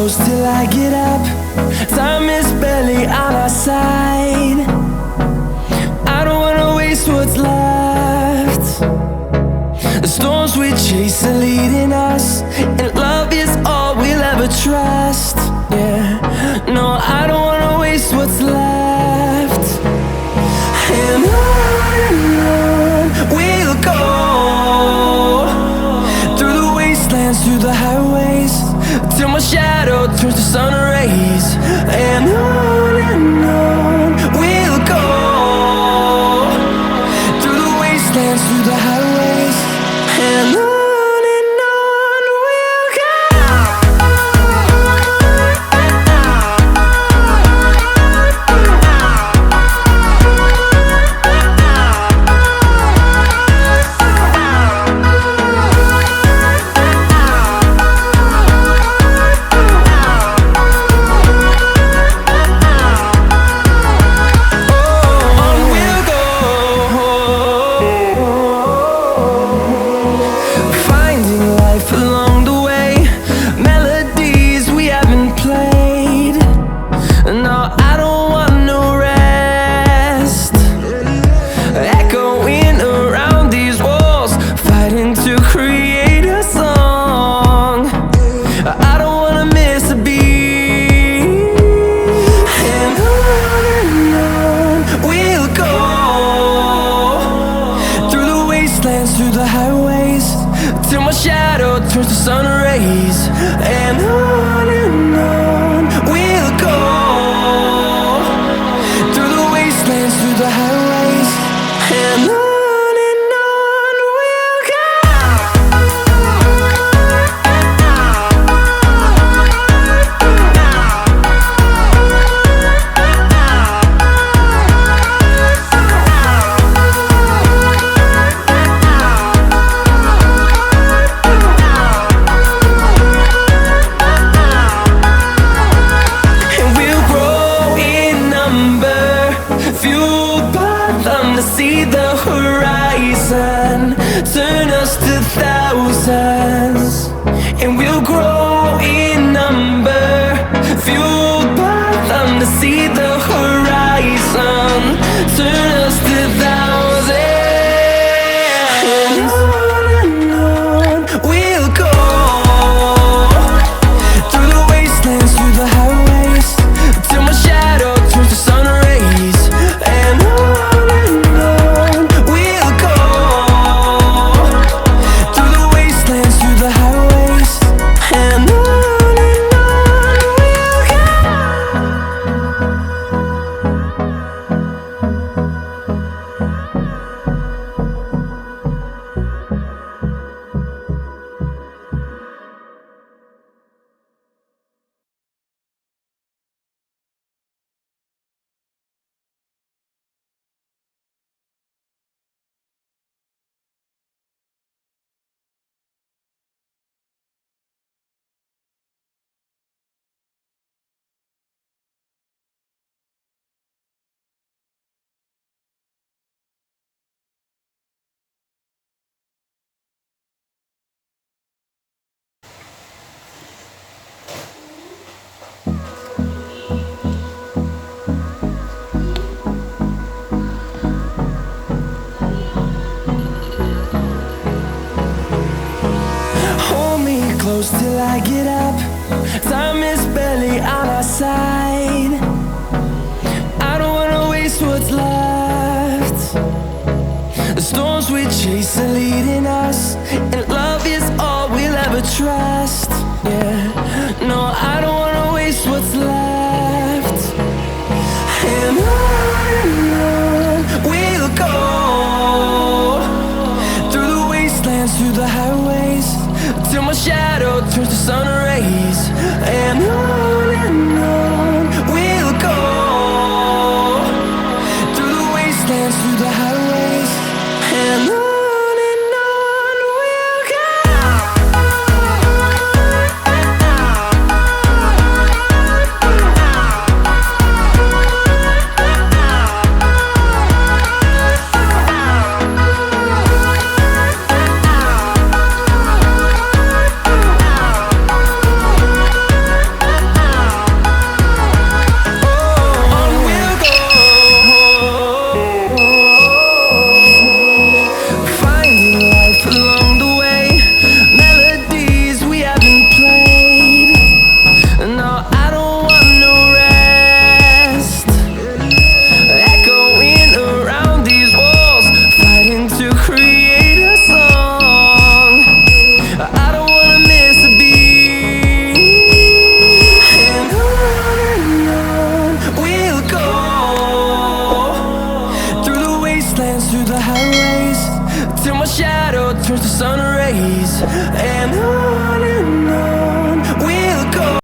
close till I get up. Time is barely on our side. I don't wanna waste what's left. The storms we chase are leading us, and love is all we'll ever trust. Yeah, no, I don't wanna waste what's left. And on we'll go, through the wastelands, through the highways, till my shadow turns to sun rays. And on we'll go, through the wastelands, through the highways, and on we'll go. Through the highways, till my shadow turns to sun rays. And on we'll go, through the wastelands, through the highways, and on we'll go. See the horizon turn us to thousands, and we'll grow in number, fueled by them. To see the horizon turn us to thousands, and on we'll go, through the wastelands, through the highways, till my shadow turns to sun rays. And close till I get up. Time is barely on our side. I don't wanna waste what's left. The storms we chase are leading us, and love is all we'll ever trust. Yeah, no, I don't wanna waste what's left. And on we'll go, through the wastelands, through the highways, till my shadow turns to sun rays. And on we'll go, through the wastelands, through the highways, and on we'll go. sun rays and